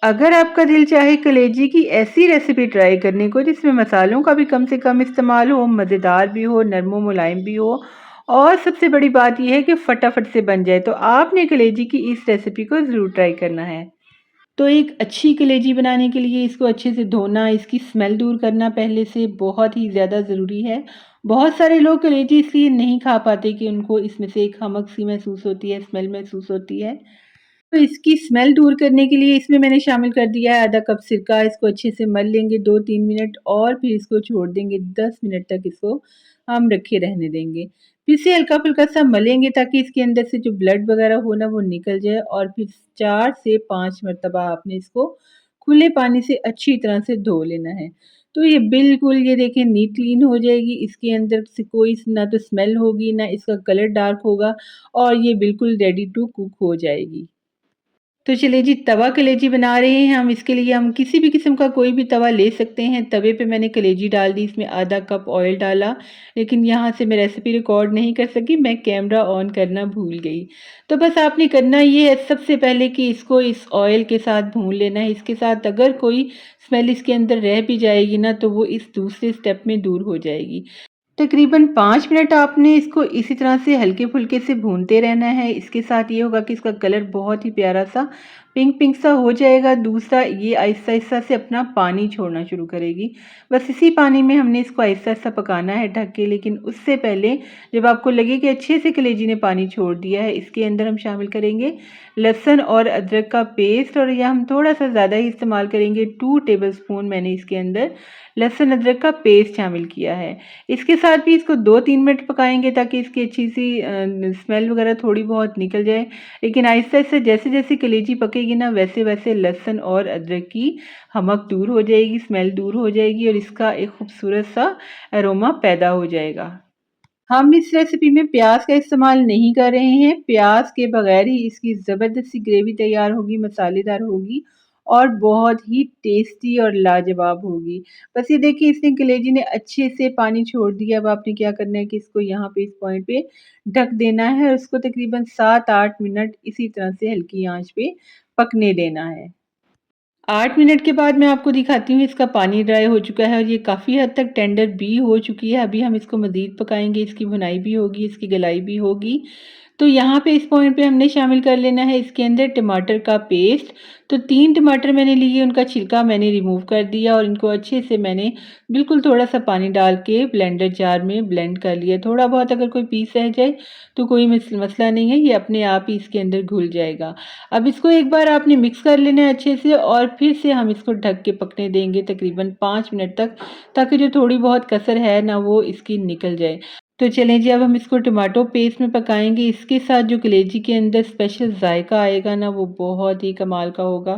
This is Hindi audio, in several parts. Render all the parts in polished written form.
अगर आपका दिल चाहे कलेजी की ऐसी रेसिपी ट्राई करने को जिसमें मसालों का भी कम से कम इस्तेमाल हो, मज़ेदार भी हो, नरम व मुलायम भी हो और सबसे बड़ी बात ये है कि फटाफट से बन जाए, तो आपने कलेजी की इस रेसिपी को ज़रूर ट्राई करना है। तो एक अच्छी कलेजी बनाने के लिए इसको अच्छे से धोना, इसकी स्मेल दूर करना पहले से बहुत ही ज़्यादा ज़रूरी है। बहुत सारे लोग कलेजी इसलिए नहीं खा पाते कि उनको इसमें से एक हमक सी महसूस होती है, स्मेल महसूस होती है। तो इसकी स्मेल दूर करने के लिए इसमें मैंने शामिल कर दिया है आधा कप सिरका। इसको अच्छे से मल लेंगे 2-3 मिनट और फिर इसको छोड़ देंगे 10 मिनट तक इसको हम रखे रहने देंगे। फिर से हल्का-फुल्का सा मलेंगे ताकि इसके अंदर से जो ब्लड वगैरह हो ना वो निकल जाए और फिर 4 से 5 मर्तबा आपने इसको खुले पानी से अच्छी तरह से धो लेना है। तो ये बिल्कुल ये देखिए नीट क्लीन हो जाएगी, इसके अंदर से कोई ना तो स्मेल होगी, ना इसका कलर डार्क होगा और ये बिल्कुल रेडी टू कुक हो जाएगी। तो चलिए जी तवा कलेजी बना रहे हैं हम। इसके लिए हम किसी भी किस्म का कोई भी तवा ले सकते हैं। तवे पे मैंने कलेजी डाल दी, इसमें आधा कप ऑयल डाला, लेकिन यहाँ से मैं रेसिपी रिकॉर्ड नहीं कर सकी, मैं कैमरा ऑन करना भूल गई। तो बस आपने करना ये है सबसे पहले कि इसको इस ऑयल के साथ भून लेना है। इसके साथ अगर कोई स्मेल इसके अंदर रह भी जाएगी ना तो वो इस दूसरे स्टेप में दूर हो जाएगी। तकरीबन 5 मिनट आपने इसको इसी तरह से हल्के-फुल्के से भूनते रहना है। इसके साथ ये होगा कि इसका कलर बहुत ही प्यारा-सा पिंक-पिंक सा हो जाएगा। दूसरा ये आहिस्ता-आहिस्ता से अपना पानी छोड़ना शुरू करेगी। बस इसी पानी में हमने इसको आहिस्ता-आहिस्ता पकाना है ढक के, लेकिन उससे पहले जब आपको लगे कि अच्छे से कलेजी ने पानी छोड़ दिया है, इसके अंदर हम शामिल करेंगे लहसुन और अदरक का पेस्ट और यह हम थोड़ा-सा ज़्यादा ही इस्तेमाल करेंगे। 2 टेबलस्पून मैंने इसके अंदर लहसुन अदरक का पेस्ट शामिल किया है। इसके साथ भी इसको 2-3 मिनट पकाएँगे ताकि इसकी अच्छी-सी स्मेल वगैरह थोड़ी बहुत निकल जाए। लेकिन आहिस्ता-आहिस्ता जैसे-जैसे कलेजी पकेगी ना वैसे-वैसे लहसुन और अदरक की हमक दूर हो जाएगी, स्मेल दूर हो जाएगी और इसका एक खूबसूरत-सा अरोमा पैदा हो जाएगा। हम इस रेसिपी में प्याज का इस्तेमाल नहीं कर रहे हैं। प्याज के बगैर ही इसकी ज़बरदस्त सी ग्रेवी तैयार होगी, मसालेदार होगी और बहुत ही टेस्टी और लाजवाब होगी। बस ये देखिए इसने कलेजी ने अच्छे से पानी छोड़ दिया। अब आपने क्या करना है कि इसको यहाँ पे इस पॉइंट पे ढक देना है और इसको तकरीबन 7-8 मिनट इसी तरह से हल्की आँच पे पकने देना है। 8 मिनट के बाद मैं आपको दिखाती हूँ इसका पानी ड्राई हो चुका है और ये काफ़ी हद तक टेंडर भी हो चुकी है। अभी हम इसको मज़ीद पकाएँगे, इसकी भुनाई भी होगी, इसकी गलाई भी होगी। तो यहाँ पे इस पॉइंट पे हमने शामिल कर लेना है इसके अंदर टमाटर का पेस्ट। तो 3 टमाटर मैंने लिए, उनका छिलका मैंने रिमूव कर दिया और इनको अच्छे से मैंने बिल्कुल थोड़ा-सा पानी डाल के ब्लेंडर जार में ब्लेंड कर लिया। थोड़ा बहुत अगर कोई पीस रह जाए तो कोई मसला नहीं है, ये अपने आप ही इसके अंदर घुल जाएगा। अब इसको एक बार आपने मिक्स कर लेना है अच्छे से और फिर से हम इसको ढक के पकने देंगे तकरीबन 5 मिनट तक, ताकि जो थोड़ी बहुत कसर है ना वो इसकी निकल जाए। तो चलें जी अब हम इसको टमाटो पेस्ट में पकाएँगे। इसके साथ जो कलेजी के अंदर स्पेशल ज़ायका आएगा ना वो बहुत ही कमाल का होगा।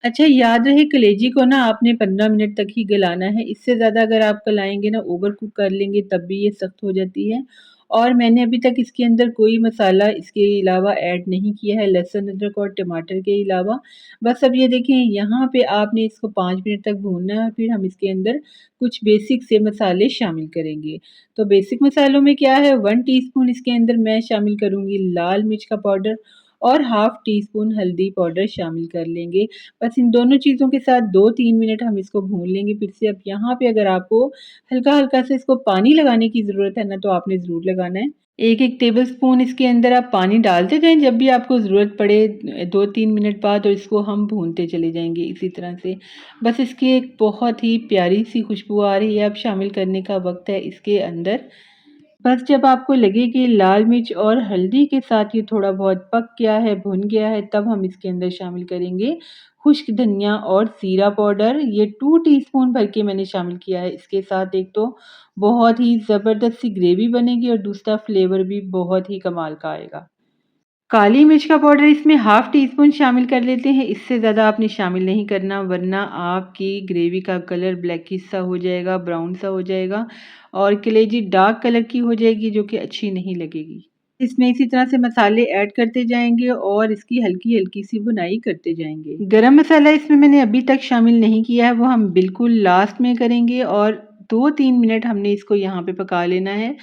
अच्छा याद रहे कलेजी को ना आपने 15 मिनट तक ही गलाना है। इससे ज़्यादा अगर आप गलाएँगे ना ओवर कुक कर लेंगे तब भी ये सख्त हो जाती है। और मैंने अभी तक इसके अंदर कोई मसाला इसके अलावा ऐड नहीं किया है लहसुन, अदरक और टमाटर के अलावा। बस अब ये देखें यहाँ पे आपने इसको 5 मिनट तक भूनना है और फिर हम इसके अंदर कुछ बेसिक से मसाले शामिल करेंगे। तो बेसिक मसालों में क्या है 1 टीस्पून इसके अंदर मैं शामिल करूँगी लाल मिर्च का पाउडर और हाफ़ टी स्पून हल्दी पाउडर शामिल कर लेंगे। बस इन दोनों चीज़ों के साथ 2-3 मिनट हम इसको भून लेंगे फिर से। अब यहाँ पे अगर आपको हल्का-हल्का सा इसको पानी लगाने की ज़रूरत है ना तो आपने ज़रूर लगाना है। 1-1 टेबलस्पून इसके अंदर आप पानी डालते जाएँ जब भी आपको ज़रूरत पड़े 2-3 मिनट बाद और इसको हम भूनते चले जाएँगे इसी तरह से। बस इसकी एक बहुत ही प्यारी-सी खुशबू आ रही है, अब शामिल करने का वक़्त है इसके अंदर। बस जब आपको लगे कि लाल मिर्च और हल्दी के साथ ये थोड़ा बहुत पक गया है, भुन गया है, तब हम इसके अंदर शामिल करेंगे खुश्क धनिया और ज़ीरा पाउडर। ये 2 टीस्पून भर के मैंने शामिल किया है। इसके साथ एक तो बहुत ही ज़बरदस्त सी ग्रेवी बनेगी और दूसरा फ्लेवर भी बहुत ही कमाल का आएगा। काली मिर्च का पाउडर इसमें हाफ़ टी स्पून शामिल कर लेते हैं, इससे ज़्यादा आपने शामिल नहीं करना वरना आपकी ग्रेवी का कलर ब्लैकिश सा हो जाएगा, ब्राउन सा हो जाएगा और कलेजी डार्क कलर की हो जाएगी जो कि अच्छी नहीं लगेगी। इसमें इसी तरह से मसाले ऐड करते जाएँगे और इसकी हल्की-हल्की सी भुनाई करते जाएँगे। गरम मसाला इसमें मैंने अभी तक शामिल नहीं किया है, वो हम बिल्कुल लास्ट में करेंगे और 2-3 मिनट हमने इसको यहाँ पे पका लेना है।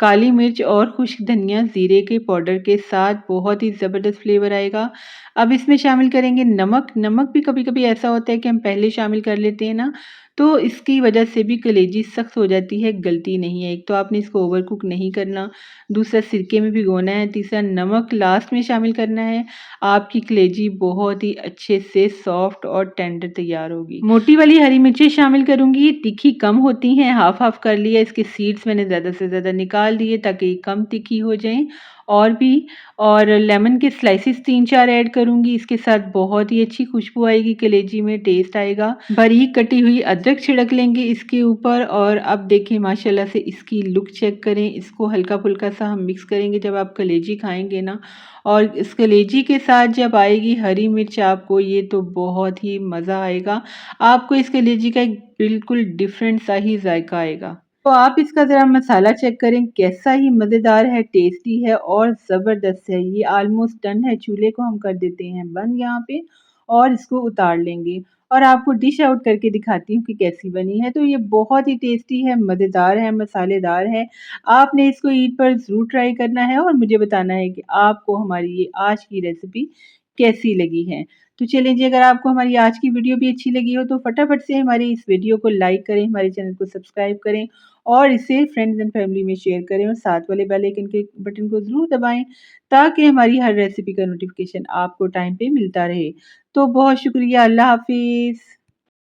काली मिर्च और खुश्क धनिया ज़ीरे के पाउडर के साथ बहुत ही ज़बरदस्त फ्लेवर आएगा। अब इसमें शामिल करेंगे नमक। नमक भी कभी-कभी ऐसा होता है कि हम पहले शामिल कर लेते हैं ना, तो इसकी वजह से भी कलेजी सख्त हो जाती है, गलती नहीं है। एक तो आपने इसको ओवर कुक नहीं करना, दूसरा सिरके में भिगोना है, तीसरा नमक लास्ट में शामिल करना है। आपकी कलेजी बहुत ही अच्छे से सॉफ्ट और टेंडर तैयार होगी। मोटी वाली हरी मिर्चें शामिल करूँगी, ये तीखी कम होती हैं, हाफ़-हाफ़ कर लिया। इसके सीड्स मैंने ज़्यादा से ज़्यादा निकाल दिए ताकि ये कम तीखी हो जाएँ और भी। और लेमन के स्लाइसेस 3-4 ऐड करूँगी, इसके साथ बहुत ही अच्छी खुशबू आएगी, कलेजी में टेस्ट आएगा। बारीक कटी हुई अदरक छिड़क लेंगे इसके ऊपर और अब देखिए माशाल्लाह से इसकी लुक चेक करें। इसको हल्का-फुल्का सा हम मिक्स करेंगे जब आप कलेजी खाएँगे ना, और इस कलेजी के साथ जब आएगी हरी मिर्च आपको, ये तो बहुत ही मज़ा आएगा। आपको इस कलेजी का एक बिल्कुल डिफरेंट सा ही ज़ायका आएगा। तो आप इसका ज़रा मसाला चेक करें, कैसा ही मज़ेदार है, टेस्टी है और ज़बरदस्त है। ये ऑलमोस्ट डन है, चूल्हे को हम कर देते हैं बंद यहाँ पे और इसको उतार लेंगे और आपको डिश आउट करके दिखाती हूँ कि कैसी बनी है। तो ये बहुत ही टेस्टी है, मज़ेदार है, मसालेदार है। आपने इसको ईद पर ज़रूर ट्राई करना है और मुझे बताना है कि आपको हमारी ये आज की रेसिपी कैसी लगी है। तो चलिए जी, अगर आपको हमारी आज की वीडियो भी अच्छी लगी हो तो फटाफट से हमारी इस वीडियो को लाइक करें, हमारे चैनल को सब्सक्राइब करें और इसे फ्रेंड्स एंड फैमिली में शेयर करें और साथ वाले बेल आइकन के बटन को ज़रूर दबाएँ ताकि हमारी हर रेसिपी का नोटिफ़िकेशन आपको टाइम पे मिलता रहे। तो बहुत शुक्रिया, अल्लाह हाफ़िज़।